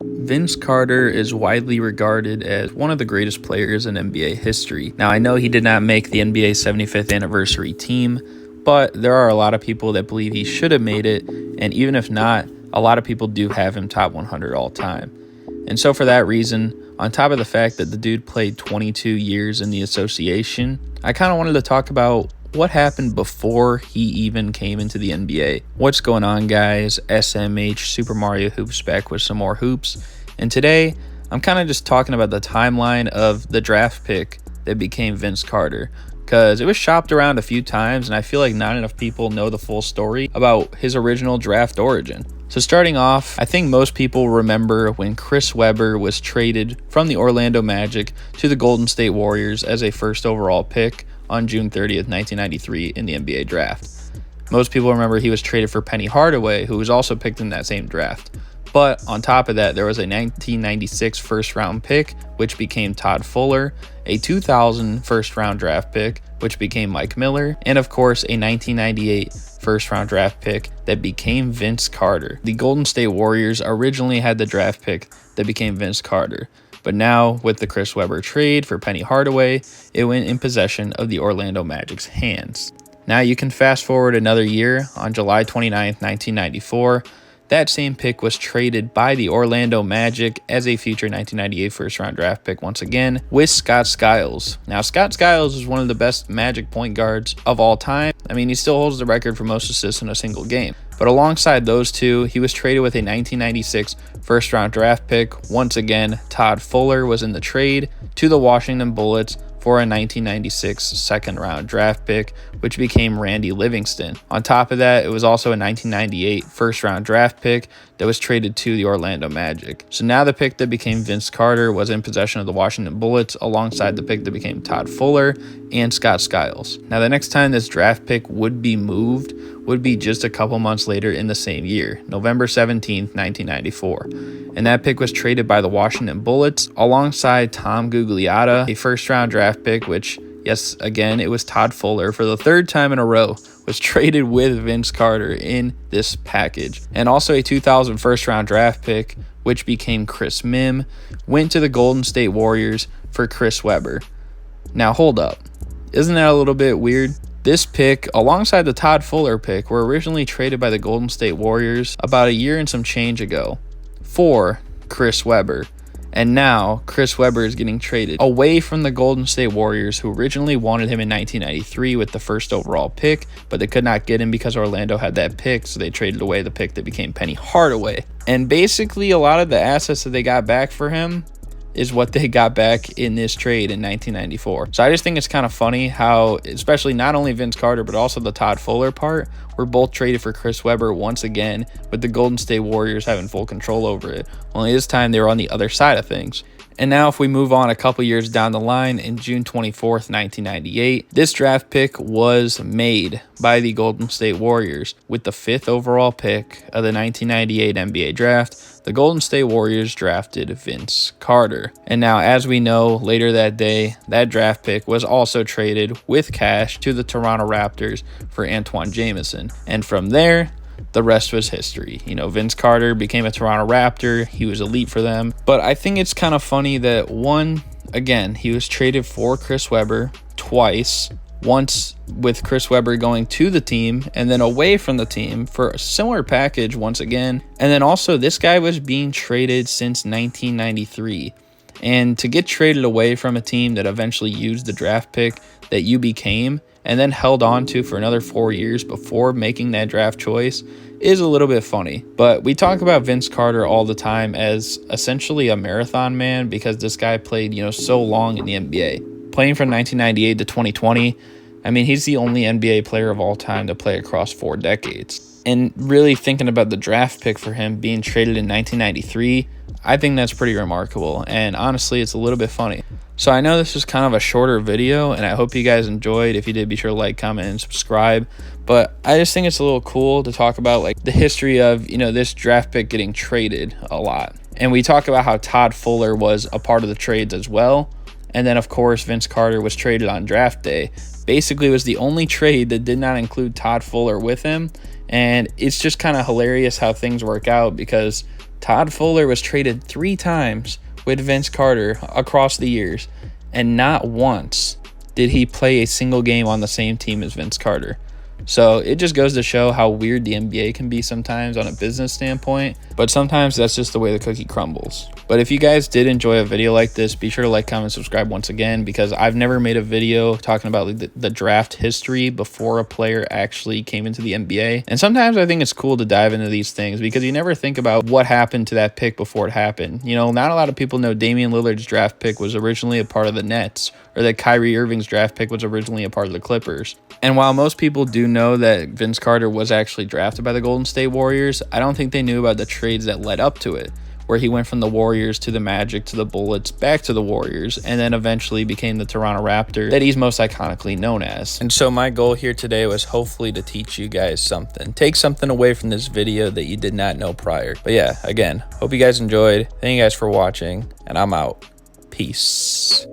Vince Carter is widely regarded as one of the greatest players in NBA history. Now, I know he did not make the NBA 75th anniversary team, but there are a lot of people that believe he should have made it, and even if not, a lot of people do have him top 100 all time. And so for that reason, on top of the fact that the dude played 22 years in the association, I kind of wanted to talk about what happened before he even came into the NBA. What's going on, guys? SMH Super Mario Hoops back with some more hoops. And today, I'm kind of just talking about the timeline of the draft pick that became Vince Carter, because it was shopped around a few times, and I feel like not enough people know the full story about his original draft origin. So starting off, I think most people remember when Chris Webber was traded from the Orlando Magic to the Golden State Warriors as a first overall pick on June 30th, 1993 in the NBA draft. Most people remember he was traded for Penny Hardaway, who was also picked in that same draft. But on top of that, there was a 1996 first-round pick, which became Todd Fuller, a 2000 first-round draft pick, which became Mike Miller, and of course a 1998 first-round draft pick that became Vince Carter. The Golden State Warriors originally had the draft pick that became Vince Carter, but now with the Chris Webber trade for Penny Hardaway, it went in possession of the Orlando Magic's hands. Now you can fast forward another year. On July 29th, 1994, that same pick was traded by the Orlando Magic as a future 1998 first-round draft pick once again with Scott Skiles. Now, Scott Skiles is one of the best Magic point guards of all time. I mean, he still holds the record for most assists in a single game. But alongside those two, he was traded with a 1996 first-round draft pick. Once again, Todd Fuller was in the trade to the Washington Bullets for a 1996 second-round draft pick, which became Randy Livingston. On top of that, it was also a 1998 first-round draft pick that was traded to the Orlando Magic. So now the pick that became Vince Carter was in possession of the Washington Bullets alongside the pick that became Todd Fuller and Scott Skiles. Now the next time this draft pick would be moved would be just a couple months later in the same year, November 17th, 1994. And that pick was traded by the Washington Bullets alongside Tom Gugliotta, a first-round draft pick, which, yes, again, it was Todd Fuller for the third time in a row, was traded with Vince Carter in this package. And also a 2000 first-round draft pick, which became Chris Mim, went to the Golden State Warriors for Chris Webber. Now, hold up. Isn't that a little bit weird? This pick, alongside the Todd Fuller pick, were originally traded by the Golden State Warriors about a year and some change ago for Chris Webber. And now Chris Webber is getting traded away from the Golden State Warriors, who originally wanted him in 1993 with the first overall pick, but they could not get him because Orlando had that pick, so they traded away the pick that became Penny Hardaway. And basically a lot of the assets that they got back for him is what they got back in this trade in 1994. So I just think it's kind of funny how, especially not only Vince Carter, but also the Todd Fuller part, were both traded for Chris Webber once again, with the Golden State Warriors having full control over it. Only this time they were on the other side of things. And now if we move on a couple years down the line, in June 24th, 1998, this draft pick was made by the Golden State Warriors. With the 5th overall pick of the 1998 NBA draft, the Golden State Warriors drafted Vince Carter. And now, as we know, later that day, that draft pick was also traded with cash to the Toronto Raptors for Antawn Jamison. And from there, the rest was history. You know, Vince Carter became a Toronto Raptor. He was elite for them. But I think it's kind of funny that, one, again, he was traded for Chris Webber twice. Once with Chris Webber going to the team and then away from the team for a similar package once again. And then also this guy was being traded since 1993. And to get traded away from a team that eventually used the draft pick that you became and then held on to for another 4 years before making that draft choice is a little bit funny. But we talk about Vince Carter all the time as essentially a marathon man because this guy played, so long in the NBA. Playing from 1998 to 2020, I mean, he's the only NBA player of all time to play across 4 decades. And really thinking about the draft pick for him being traded in 1993, I think that's pretty remarkable. And honestly, it's a little bit funny. So I know this is kind of a shorter video, and I hope you guys enjoyed. If you did, be sure to like, comment, and subscribe. But I just think it's a little cool to talk about like the history of, this draft pick getting traded a lot. And we talk about how Todd Fuller was a part of the trades as well. And then, of course, Vince Carter was traded on draft day. Basically, it was the only trade that did not include Todd Fuller with him. And it's just kind of hilarious how things work out because Todd Fuller was traded 3 times with Vince Carter across the years, and not once did he play a single game on the same team as Vince Carter. So it just goes to show how weird the NBA can be sometimes on a business standpoint, but sometimes that's just the way the cookie crumbles. But if you guys did enjoy a video like this, be sure to like, comment, subscribe once again, because I've never made a video talking about the draft history before a player actually came into the NBA. And sometimes I think it's cool to dive into these things because you never think about what happened to that pick before it happened. You know, not a lot of people know Damian Lillard's draft pick was originally a part of the Nets, or that Kyrie Irving's draft pick was originally a part of the Clippers. And while most people do know that Vince Carter was actually drafted by the Golden State Warriors, I don't think they knew about the trades that led up to it, where he went from the Warriors to the Magic to the Bullets, back to the Warriors, and then eventually became the Toronto Raptors that he's most iconically known as. And so my goal here today was hopefully to teach you guys something. Take something away from this video that you did not know prior. But yeah, again, hope you guys enjoyed. Thank you guys for watching, and I'm out. Peace.